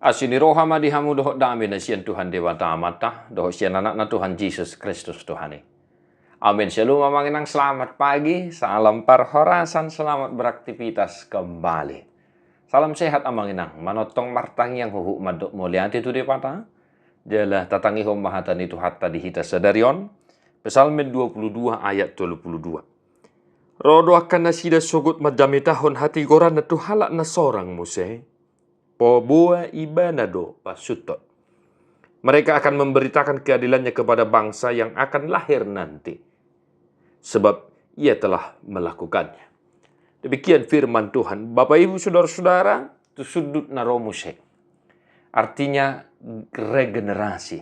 Asini rohama dihamu dohok dami na siyan Tuhan Dewa Tamata, dohok siyan anak na Tuhan Yesus Kristus Tuhani. Amin. Shalom mamanginang, selamat pagi, salam parhorasan, selamat beraktivitas kembali. Salam sehat amanginang, manotong martang yang huhu madok mulianti tu depata. Jala tatangi hom mahatan itu hatta dihita sadarion. Psalm 22 ayat 22. Rodo akan nasida sogut madami tahun hati goran na tuhalak na sorang muse. Po bua ibanado pasutot. Mereka akan memberitakan keadilannya kepada bangsa yang akan lahir nanti. Sebab ia telah melakukannya. Demikian firman Tuhan. Bapak Ibu Saudara-saudara, itu sudut naromuse. Artinya regenerasi.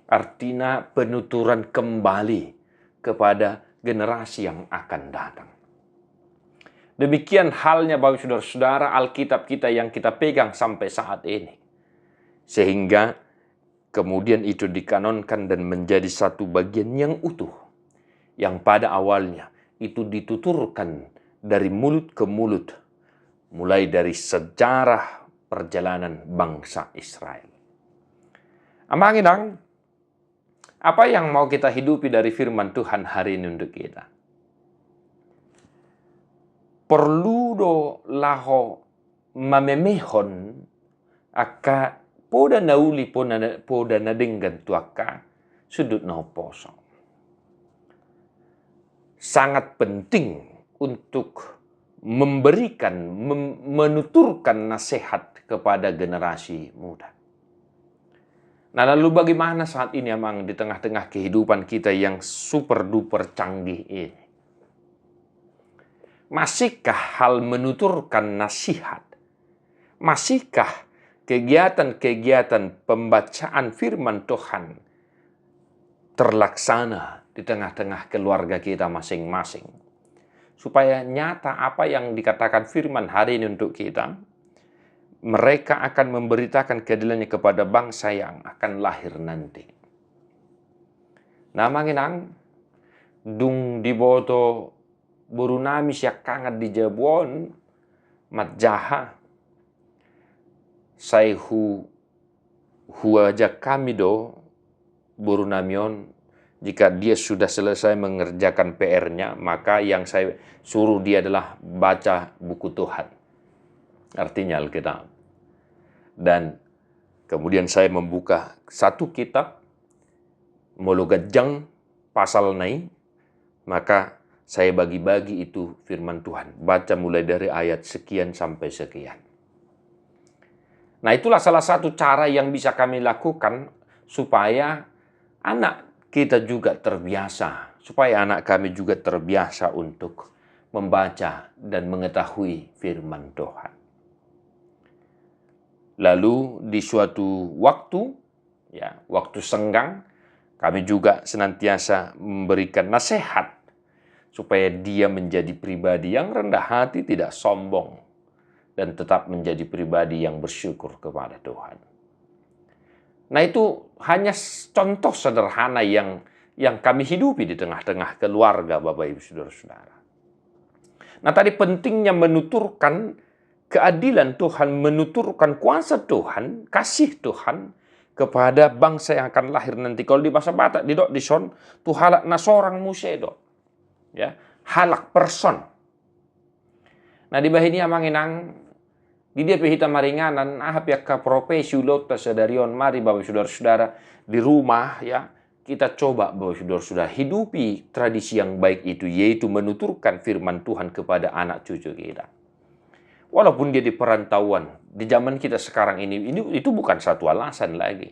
Artinya penuturan kembali kepada generasi yang akan datang. Demikian halnya Bapak Saudara-saudara Alkitab kita yang kita pegang sampai saat ini. Sehingga kemudian itu dikanonkan dan menjadi satu bagian yang utuh. Yang pada awalnya itu dituturkan dari mulut ke mulut. Mulai dari sejarah perjalanan bangsa Israel. Amanginang, apa yang mau kita hidupi dari firman Tuhan hari ini untuk kita? Perlu do laho mamemehon aka poda nauli poda nadenggan tuaka sudut na poso. Sangat penting untuk memberikan, menuturkan nasihat kepada generasi muda. Nah, lalu bagaimana saat ini emang di tengah-tengah kehidupan kita yang super duper canggih ini? Masihkah hal menuturkan nasihat? Masihkah kegiatan-kegiatan pembacaan firman Tuhan terlaksana di tengah-tengah keluarga kita masing-masing? Supaya nyata apa yang dikatakan firman hari ini untuk kita, mereka akan memberitakan keadilannya kepada bangsa yang akan lahir nanti. Namanginang, dung diboto buru nami siya kangat di Jabon, matjaha, say huajak kami do, buru namion, jika dia sudah selesai mengerjakan PR-nya, maka yang saya suruh dia adalah baca buku Tuhan. Artinya Alkitab. Dan kemudian saya membuka satu kitab, Mologajang pasal nai, maka saya bagi-bagi itu firman Tuhan. Baca mulai dari ayat sekian sampai sekian. Nah, itulah salah satu cara yang bisa kami lakukan supaya anak kita juga terbiasa. Supaya anak kami juga terbiasa untuk membaca dan mengetahui firman Tuhan. Lalu di suatu waktu, waktu senggang, kami juga senantiasa memberikan nasihat supaya dia menjadi pribadi yang rendah hati, tidak sombong, dan tetap menjadi pribadi yang bersyukur kepada Tuhan. Nah, itu hanya contoh sederhana yang kami hidupi di tengah-tengah keluarga Bapak Ibu Saudara-saudara. Nah, tadi pentingnya menuturkan keadilan Tuhan, menuturkan kuasa Tuhan, kasih Tuhan kepada bangsa yang akan lahir nanti. Kalau di bahasa Batak, di son, tuhalak na sorang musedo. Ya, halak person. Nah, di bahini amanginang di dia pihita maringanan ahap ya ka profesi ulota sadarion mari Bapak Saudara-saudara di rumah ya kita coba Bapak Saudara-saudara hidupi tradisi yang baik itu, yaitu menuturkan firman Tuhan kepada anak cucu kita. Walaupun dia di perantauan, di zaman kita sekarang ini itu bukan satu alasan lagi.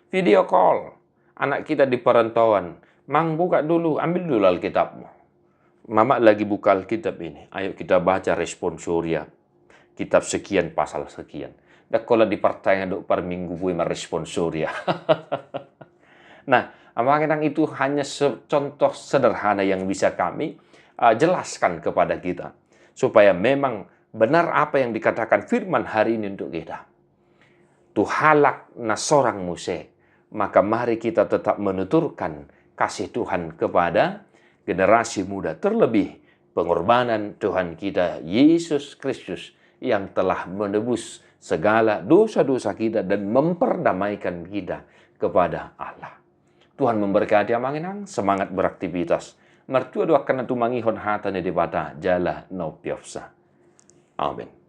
Video call, anak kita di perantauan, mang buka dulu, ambil dulu Alkitabmu. Mama lagi buka Alkitab ini. Ayo kita baca responsoria. Kitab sekian, pasal sekian. Dan kalau dipertanyaan per minggu gue responsoria. Nah, amanginang itu hanya contoh sederhana yang bisa kami jelaskan kepada kita. Supaya memang benar apa yang dikatakan firman hari ini untuk kita. Tuhalak na sorang muse. Maka mari kita tetap menuturkan kasih Tuhan kepada generasi muda, terlebih pengorbanan Tuhan kita Yesus Kristus yang telah menebus segala dosa-dosa kita dan memperdamaikan kita kepada Allah. Tuhan memberkati amanginang, semangat beraktivitas. Mertua doakan tu mangihon hatane debata jala no piofsa. Amin.